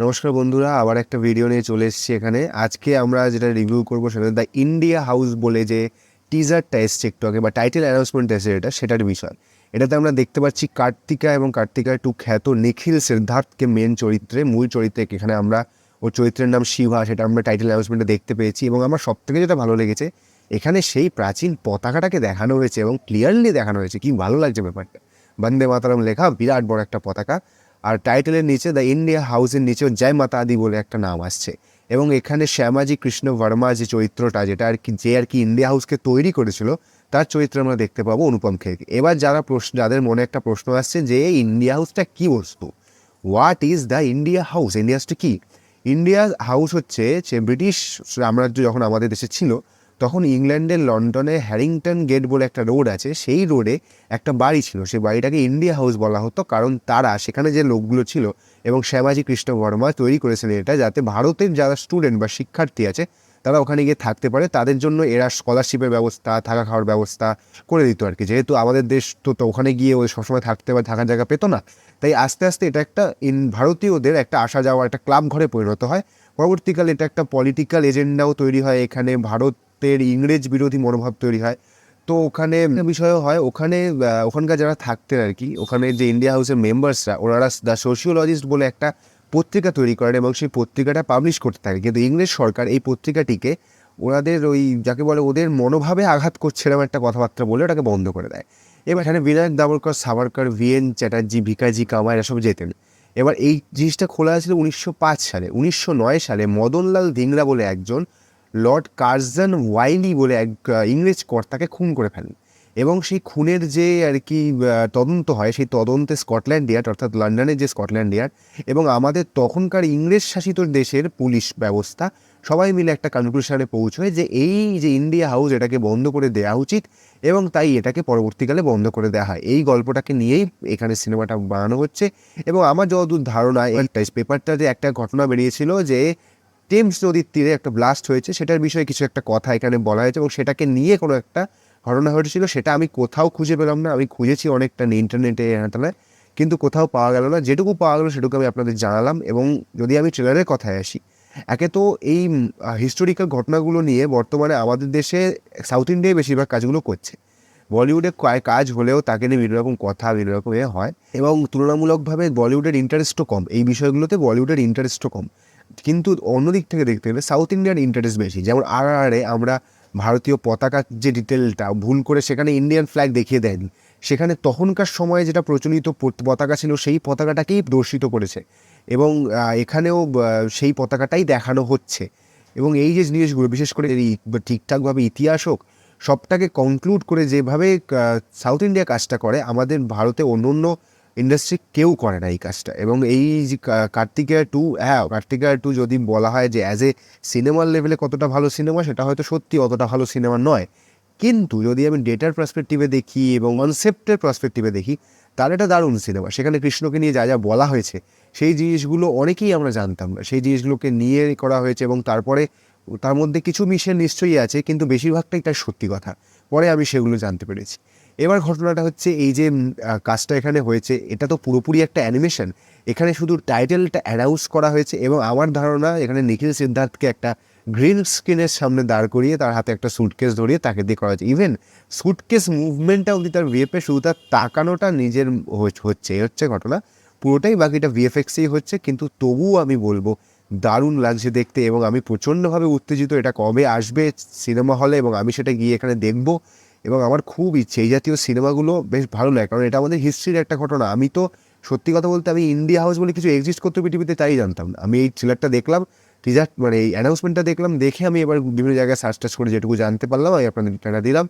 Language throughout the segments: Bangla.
নমস্কার বন্ধুরা, আবার একটা ভিডিও নিয়ে চলে এসেছি এখানে। আজকে আমরা যেটা রিভিউ করবো সেটা দ্য ইন্ডিয়া হাউস বলে যে টিজারটা এসছে একটু আগে, বা টাইটেল অ্যানাউন্সমেন্ট এসেছে, সেটার বিষয়। এটাতে আমরা দেখতে পাচ্ছি কার্তিকা এবং কার্তিকার টু খ্যাত নিখিল সিদ্ধার্থকে মূল চরিত্রে এখানে আমরা ওর চরিত্রের নাম শিভা, সেটা আমরা টাইটেল অ্যানাউন্সমেন্টে দেখতে পেয়েছি। এবং আমার সব থেকে যেটা ভালো লেগেছে, এখানে সেই প্রাচীন পতাকাটাকে দেখানো হয়েছে এবং ক্লিয়ারলি দেখানো হয়েছে। কি ভালো লাগছে ব্যাপারটা, বন্দে মাতরম লেখা বিরাট বড় একটা পতাকা, আর টাইটেলের নিচে দ্য ইন্ডিয়া হাউসের নিচেও জয় মাতা আদি বলে একটা নাম আসছে। এবং এখানে শ্যামাজি কৃষ্ণ বর্মা যে চরিত্রটা, যেটা আর কি ইন্ডিয়া হাউসকে তৈরি করেছিল, তার চরিত্র আমরা দেখতে পাবো অনুপম খেরকে। এবার যাদের মনে একটা প্রশ্ন আসছে যে ইন্ডিয়া হাউসটা কি বস্তু, what is the India house, India হাউসটা কি? ইন্ডিয়া হাউস হচ্ছে যে ব্রিটিশ সাম্রাজ্য যখন আমাদের দেশে ছিল, তখন ইংল্যান্ডের লন্ডনে হ্যারিংটন গেট বলে একটা রোড আছে, সেই রোডে একটা বাড়ি ছিল। সেই বাড়িটাকে ইন্ডিয়া হাউস বলা হতো, কারণ তারা সেখানে যে লোকগুলো ছিল এবং শ্যামাজি কৃষ্ণ বর্মা তৈরি করেছিলেন এটা, যাতে ভারতের যারা স্টুডেন্ট বা শিক্ষার্থী আছে তারা ওখানে গিয়ে থাকতে পারে। তাদের জন্য এরা স্কলারশিপের ব্যবস্থা, থাকা খাওয়ার ব্যবস্থা করে দিত আর কি। যেহেতু আমাদের দেশ তো ওখানে গিয়ে ওই সবসময় থাকতে বা থাকার জায়গা পেতো না, তাই আস্তে আস্তে এটা একটা ভারতীয়দের একটা আসা যাওয়ার একটা ক্লাব ঘরে পরিণত হয়। পরবর্তীকালে এটা একটা পলিটিক্যাল এজেন্ডাও তৈরি হয়, এখানে ভারতের ইংরেজ বিরোধী মনোভাব তৈরি হয়। তো ওখানে বিষয়ও হয়, ওখানকার যারা থাকতেন আর কি, ওখানে যে ইন্ডিয়া হাউসের মেম্বার্সরা, ওনারা দ্য সোশিওলজিস্ট বলে একটা পত্রিকা তৈরি করেন এবং সেই পত্রিকাটা পাবলিশ করতে থাকে। কিন্তু ইংরেজ সরকার এই পত্রিকাটিকে ওনাদের ওই যাকে বলে ওদের মনোভাবে আঘাত করছে এরকম একটা কথাবার্তা বলে ওটাকে বন্ধ করে দেয়। এবার এখানে বিনায়ক দামোদর সাভারকর, ভিএন চ্যাটার্জি, ভিকাজি কামা এরা সব যেতেন। এবার এই জিনিসটা খোলা হয়েছিল 1905 সালে। 1909 সালে মদনলাল ধিংরা বলে একজন লর্ড কার্জন ওয়াইলি বলে এক ইংরেজ কর্তাকে খুন করে ফেলেন। এবং সেই খুনের যে আর কি তদন্ত হয়, সেই তদন্তে স্কটল্যান্ড ইয়ার্ড, অর্থাৎ লন্ডনের যে স্কটল্যান্ড ইয়ার্ড এবং আমাদের তখনকার ইংরেজ শাসিত দেশের পুলিশ ব্যবস্থা সবাই মিলে একটা কনক্লুশনে পৌঁছয় যে এই যে ইন্ডিয়া হাউস, এটাকে বন্ধ করে দেওয়া উচিত, এবং তাই এটাকে পরবর্তীকালে বন্ধ করে দেওয়া হয়। এই গল্পটাকে নিয়েই এখানে সিনেমাটা বানানো হচ্ছে। এবং আমার যতদূর ধারণা, এই পেপারটাতে একটা ঘটনা বেরিয়েছিল যে টেমস নদীর তীরে একটা ব্লাস্ট হয়েছে, সেটার বিষয়ে কিছু একটা কথা এখানে বলা হয়েছে এবং সেটাকে নিয়ে কোনো একটা ঘটনা ঘটেছিল। সেটা আমি কোথাও খুঁজে পেলাম না, আমি খুঁজেছি অনেকটা ইন্টারনেটে হেঁটালে, কিন্তু কোথাও পাওয়া গেল না। যেটুকু পাওয়া গেলো সেটুকু আমি আপনাদের জানালাম। এবং যদি আমি ট্রেলারের কথায় আসি, একে তো এই হিস্টোরিক্যাল ঘটনাগুলো নিয়ে বর্তমানে আমাদের দেশে সাউথ ইন্ডিয়ায় বেশিরভাগ কাজগুলো করছে। বলিউডে কাজ হলেও তাকে নিয়ে বিভিন্ন রকম কথা, বিভিন্ন রকম হয়, এবং তুলনামূলকভাবে বলিউডের ইন্টারেস্টও কম এই বিষয়গুলোতে, বলিউডের ইন্টারেস্টও কম। কিন্তু অন্যদিক থেকে দেখতে গেলে সাউথ ইন্ডিয়ান ইন্টারেস্ট বেশি। যেমন RRR আমরা ভারতীয় পতাকার যে ডিটেলটা ভুল করে সেখানে ইন্ডিয়ান ফ্ল্যাগ দেখিয়ে দেয়নি, সেখানে তখনকার সময়ে যেটা প্রচলিত পতাকা ছিল সেই পতাকাটাকেই দর্শিত করেছে। এবং এখানেও সেই পতাকাটাই দেখানো হচ্ছে। এবং এই যে জিনিসগুলো বিশেষ করে ঠিকঠাকভাবে ইতিহাস হোক, সবটাকে কনক্লুড করে যেভাবে সাউথ ইন্ডিয়া কাজটা করে, আমাদের ভারতে অন্য অন্য ইন্ডাস্ট্রি কেউ করে না এই কাজটা। এবং এই যে কার্তিকেয়া 2, হ্যাঁ কার্তিকেয়া 2 যদি বলা হয় যে অ্যাজ এ সিনেমার লেভেলে কতটা ভালো সিনেমা, সেটা হয়তো সত্যি অতটা ভালো সিনেমা নয়। কিন্তু যদি আমি ডেটার পার্সপেক্টিভে দেখি এবং কনসেপ্টের পার্সপেক্টিভে দেখি, তাহলে এটা দারুণ সিনেমা। সেখানে কৃষ্ণকে নিয়ে যা যা বলা হয়েছে, সেই জিনিসগুলো অনেকেই আমরা জানতাম না, সেই জিনিসগুলোকে নিয়ে করা হয়েছে। এবং তারপরে তার মধ্যে কিছু মিশেল নিশ্চয়ই আছে, কিন্তু বেশিরভাগটাই তার সত্যি কথা। পরে আমি সেগুলো জানতে পেরেছি। এবার ঘটনাটা হচ্ছে এই যে কাজটা এখানে হয়েছে, এটা তো পুরোপুরি একটা অ্যানিমেশন। এখানে শুধু টাইটেলটা অ্যানাউন্স করা হয়েছে এবং আমার ধারণা এখানে নিখিল সিদ্ধার্থকে একটা গ্রিন স্ক্রিনের সামনে দাঁড় করিয়ে তার হাতে একটা স্যুটকেস ধরিয়ে তাকে দিয়ে করা হয়েছে। ইভেন স্যুটকেস মুভমেন্টটা অবধি তার ভিএফএক্স, শুধু তার তাকানোটা নিজের হচ্ছে, এই হচ্ছে ঘটনা। পুরোটাই বাকিটা ভিএফএক্সেই হচ্ছে, কিন্তু তবুও আমি বলবো দারুণ লাগছে দেখতে। এবং আমি প্রচণ্ডভাবে উত্তেজিত, এটা কবে আসবে সিনেমা হলে এবং আমি সেটা গিয়ে এখানে দেখব। এবং আমার খুব ইচ্ছে, এই জাতীয় সিনেমাগুলো বেশ ভালো লাগে, কারণ এটা আমাদের হিস্ট্রির একটা ঘটনা। আমি তো সত্যি কথা বলতে আমি ইন্ডিয়া হাউস বলে কিছু এক্সিস্ট করতে পৃথিবীতে তাই জানতাম না। আমি এই ট্রেলারটা দেখলাম, টিজার মানে এই অ্যানাউন্সমেন্টটা দেখলাম, দেখে আমি এবার বিভিন্ন জায়গায় সার্চ টার্চ করে যেটুকু জানতে পারলাম আমি আপনাদের এটা দিলাম।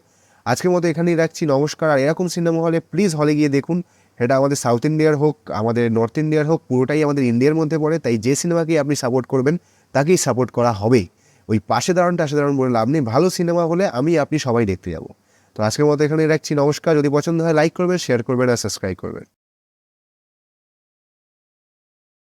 আজকের মতো এখানেই রাখছি, নমস্কার। আর এরকম সিনেমা হলে প্লিজ হলে গিয়ে দেখুন। এটা আমাদের সাউথ ইন্ডিয়ার হোক, আমাদের নর্থ ইন্ডিয়ার হোক, পুরোটাই আমাদের ইন্ডিয়ার মধ্যে পড়ে। তাই যে সিনেমাকেই আপনি সাপোর্ট করবেন তাকেই সাপোর্ট করা হবে। ওই পাশে দাঁড়ান বলে লাভ নেই। ভালো সিনেমা হলে আপনি সবাই দেখতে যাব। তো আজকের মতো এখানে রাখছি, নমস্কার। যদি পছন্দ হয় লাইক করবেন, শেয়ার করবেন আর সাবস্ক্রাইব করবেন।